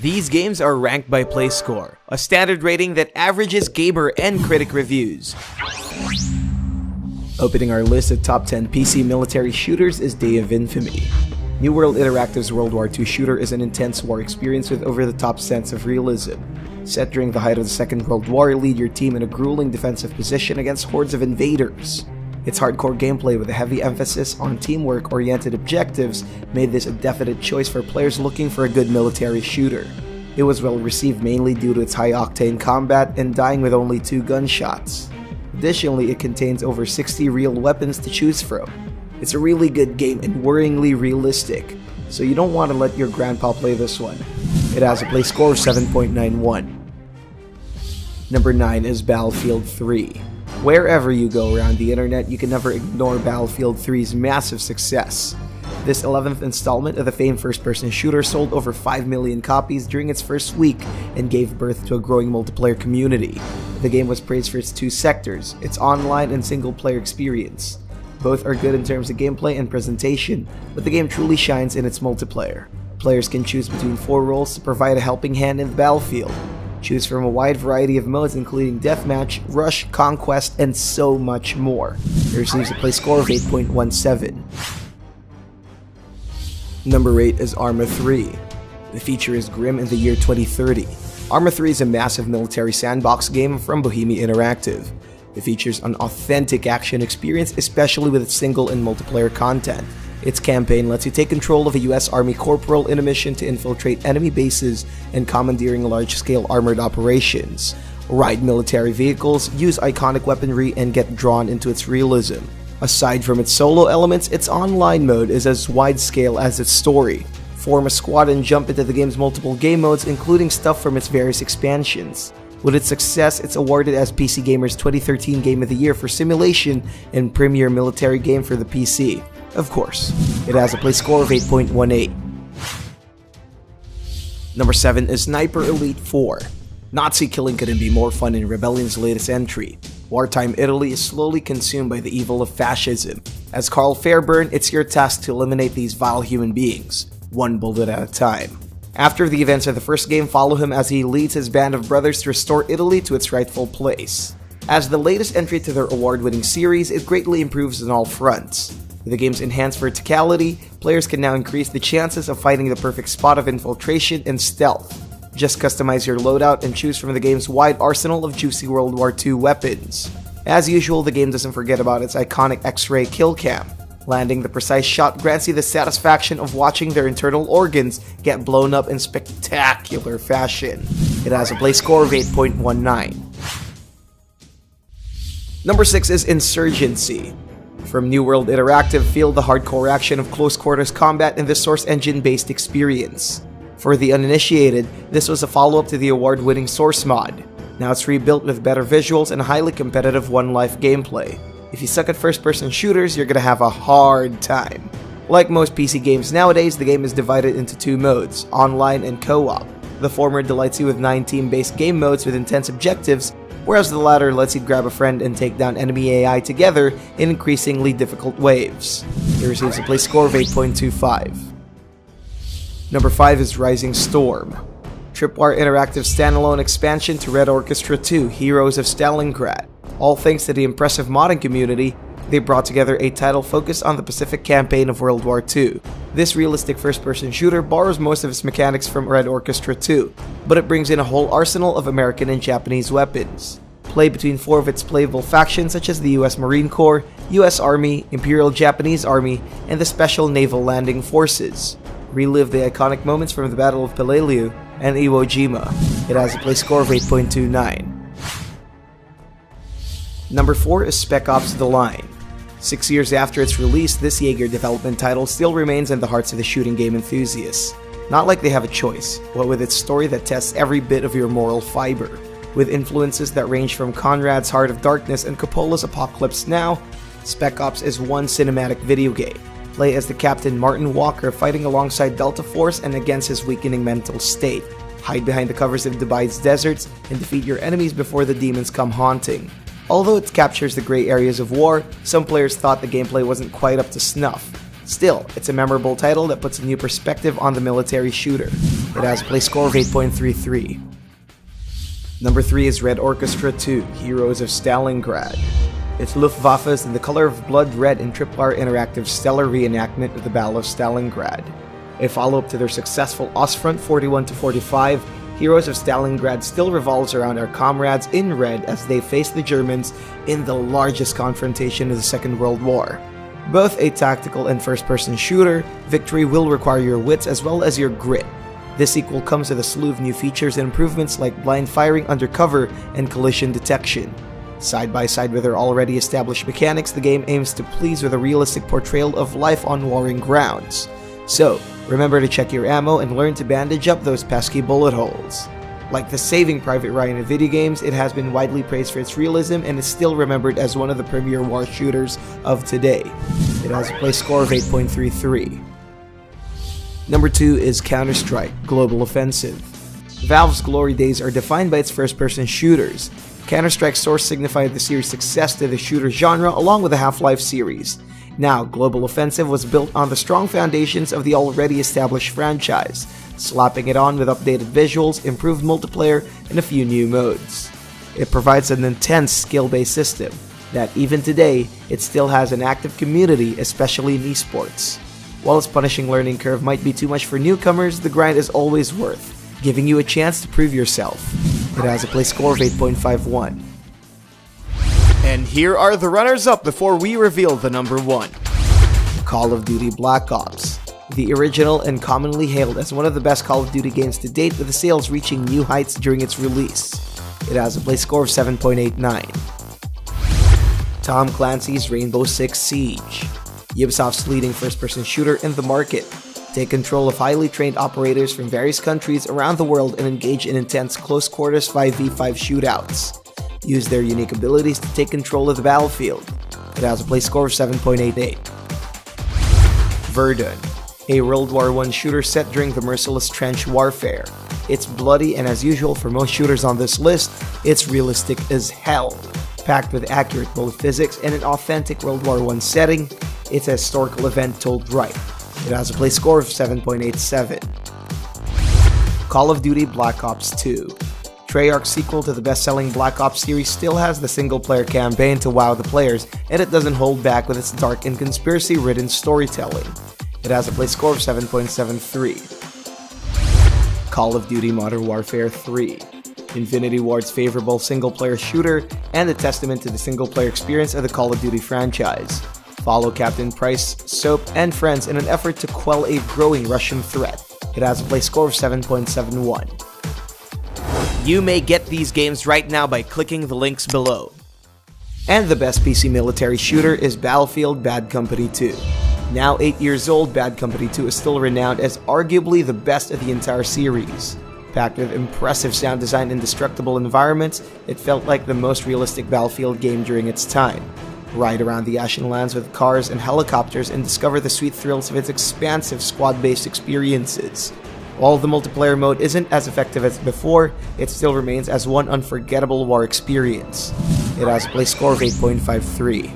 These games are ranked by PlayScore, a standard rating that averages gamer and critic reviews. Opening our list of top 10 PC military shooters is Day of Infamy. New World Interactive's World War II shooter is an intense war experience with over-the-top sense of realism. Set during the height of the Second World War, lead your team in a grueling defensive position against hordes of invaders. Its hardcore gameplay with a heavy emphasis on teamwork-oriented objectives made this a definite choice for players looking for a good military shooter. It was well received mainly due to its high-octane combat and dying with only 2 gunshots. Additionally, it contains over 60 real weapons to choose from. It's a really good game and worryingly realistic, so you don't want to let your grandpa play this one. It has a play score of 7.91. Number 9 is Battlefield 3. Wherever you go around the internet, you can never ignore Battlefield 3's massive success. This 11th installment of the famed first-person shooter sold over 5 million copies during its first week and gave birth to a growing multiplayer community. The game was praised for its 2 sectors, its online and single-player experience. Both are good in terms of gameplay and presentation, but the game truly shines in its multiplayer. Players can choose between 4 roles to provide a helping hand in the battlefield. Choose from a wide variety of modes including Deathmatch, Rush, Conquest, and so much more. It receives a play score of 8.17. Number 8 is Arma 3. The feature is grim in the year 2030. Arma 3 is a massive military sandbox game from Bohemia Interactive. It features an authentic action experience, especially with its single and multiplayer content. Its campaign lets you take control of a US Army corporal in a mission to infiltrate enemy bases and commandeering large-scale armored operations, ride military vehicles, use iconic weaponry, and get drawn into its realism. Aside from its solo elements, its online mode is as wide-scale as its story. Form a squad and jump into the game's multiple game modes, including stuff from its various expansions. With its success, it's awarded as PC Gamer's 2013 Game of the Year for simulation and premier military game for the PC. Of course, it has a play score of 8.18. Number 7 is Sniper Elite 4. Nazi killing couldn't be more fun in Rebellion's latest entry. Wartime Italy is slowly consumed by the evil of fascism. As Carl Fairburn, it's your task to eliminate these vile human beings, one bullet at a time. After the events of the first game, follow him as he leads his band of brothers to restore Italy to its rightful place. As the latest entry to their award-winning series, it greatly improves on all fronts. With the game's enhanced verticality, players can now increase the chances of finding the perfect spot of infiltration and stealth. Just customize your loadout and choose from the game's wide arsenal of juicy World War II weapons. As usual, the game doesn't forget about its iconic X-ray kill cam. Landing the precise shot grants you the satisfaction of watching their internal organs get blown up in spectacular fashion. It has a play score of 8.19. Number 6 is Insurgency. From New World Interactive, feel the hardcore action of close quarters combat in this Source engine-based experience. For the uninitiated, this was a follow-up to the award-winning Source mod. Now it's rebuilt with better visuals and highly competitive one-life gameplay. If you suck at first-person shooters, you're gonna have a hard time. Like most PC games nowadays, the game is divided into 2 modes, online and co-op. The former delights you with 9 team-based game modes with intense objectives, whereas the latter lets you grab a friend and take down enemy AI together in increasingly difficult waves. It receives a play score of 8.25. Number 5 is Rising Storm. Tripwire Interactive standalone expansion to Red Orchestra 2, Heroes of Stalingrad. All thanks to the impressive modding community, they brought together a title focused on the Pacific campaign of World War II. This realistic first-person shooter borrows most of its mechanics from Red Orchestra 2, but it brings in a whole arsenal of American and Japanese weapons. Play between 4 of its playable factions such as the US Marine Corps, US Army, Imperial Japanese Army, and the Special Naval Landing Forces. Relive the iconic moments from the Battle of Peleliu and Iwo Jima. It has a play score of 8.29. Number 4 is Spec Ops: The Line. 6 years after its release, this Jaeger development title still remains in the hearts of the shooting game enthusiasts. Not like they have a choice, but with its story that tests every bit of your moral fiber. With influences that range from Conrad's Heart of Darkness and Coppola's Apocalypse Now, Spec Ops is one cinematic video game. Play as the Captain Martin Walker fighting alongside Delta Force and against his weakening mental state. Hide behind the covers of Dubai's deserts and defeat your enemies before the demons come haunting. Although it captures the gray areas of war, some players thought the gameplay wasn't quite up to snuff. Still, it's a memorable title that puts a new perspective on the military shooter. It has a play score of 8.33. Number 3 is Red Orchestra 2, Heroes of Stalingrad. It's Luftwaffe's In the Color of Blood Red and Tripwire interactive stellar reenactment of the Battle of Stalingrad. A follow-up to their successful Ostfront 41-45, Heroes of Stalingrad still revolves around our comrades in red as they face the Germans in the largest confrontation of the Second World War. Both a tactical and first-person shooter, victory will require your wits as well as your grit. This sequel comes with a slew of new features and improvements like blind firing under cover and collision detection. Side by side with their already established mechanics, the game aims to please with a realistic portrayal of life on warring grounds. So, remember to check your ammo and learn to bandage up those pesky bullet holes. Like the Saving Private Ryan of video games, it has been widely praised for its realism and is still remembered as one of the premier war shooters of today. It has a play score of 8.33. Number 2 is Counter-Strike Global Offensive. Valve's glory days are defined by its first-person shooters. Counter-Strike's source signified the series' success to the shooter genre along with the Half-Life series. Now, Global Offensive was built on the strong foundations of the already established franchise, slapping it on with updated visuals, improved multiplayer, and a few new modes. It provides an intense skill-based system that, even today, it still has an active community, especially in esports. While its punishing learning curve might be too much for newcomers, the grind is always worth, giving you a chance to prove yourself. It has a play score of 8.51. And here are the runners-up before we reveal the number 1. Call of Duty Black Ops. The original and commonly hailed as one of the best Call of Duty games to date, with the sales reaching new heights during its release. It has a play score of 7.89. Tom Clancy's Rainbow Six Siege. Ubisoft's leading first-person shooter in the market. Take control of highly trained operators from various countries around the world and engage in intense close-quarters 5v5 shootouts. Use their unique abilities to take control of the battlefield. It has a play score of 7.88. Verdun, a World War I shooter set during the merciless trench warfare. It's bloody, and as usual for most shooters on this list, it's realistic as hell. Packed with accurate bullet physics and an authentic World War I setting, it's a historical event told right. It has a play score of 7.87. Call of Duty Black Ops 2. Treyarch's sequel to the best-selling Black Ops series still has the single-player campaign to wow the players, and it doesn't hold back with its dark and conspiracy-ridden storytelling. It has a play score of 7.73. Call of Duty Modern Warfare 3. Infinity Ward's favorable single-player shooter, and a testament to the single-player experience of the Call of Duty franchise. Follow Captain Price, Soap, and friends in an effort to quell a growing Russian threat. It has a play score of 7.71. You may get these games right now by clicking the links below. And the best PC military shooter is Battlefield Bad Company 2. Now 8 years old, Bad Company 2 is still renowned as arguably the best of the entire series. Packed with impressive sound design and destructible environments, it felt like the most realistic Battlefield game during its time. Ride around the Ashen Lands with cars and helicopters and discover the sweet thrills of its expansive squad-based experiences. While the multiplayer mode isn't as effective as before, it still remains as one unforgettable war experience. It has a play score of 8.53.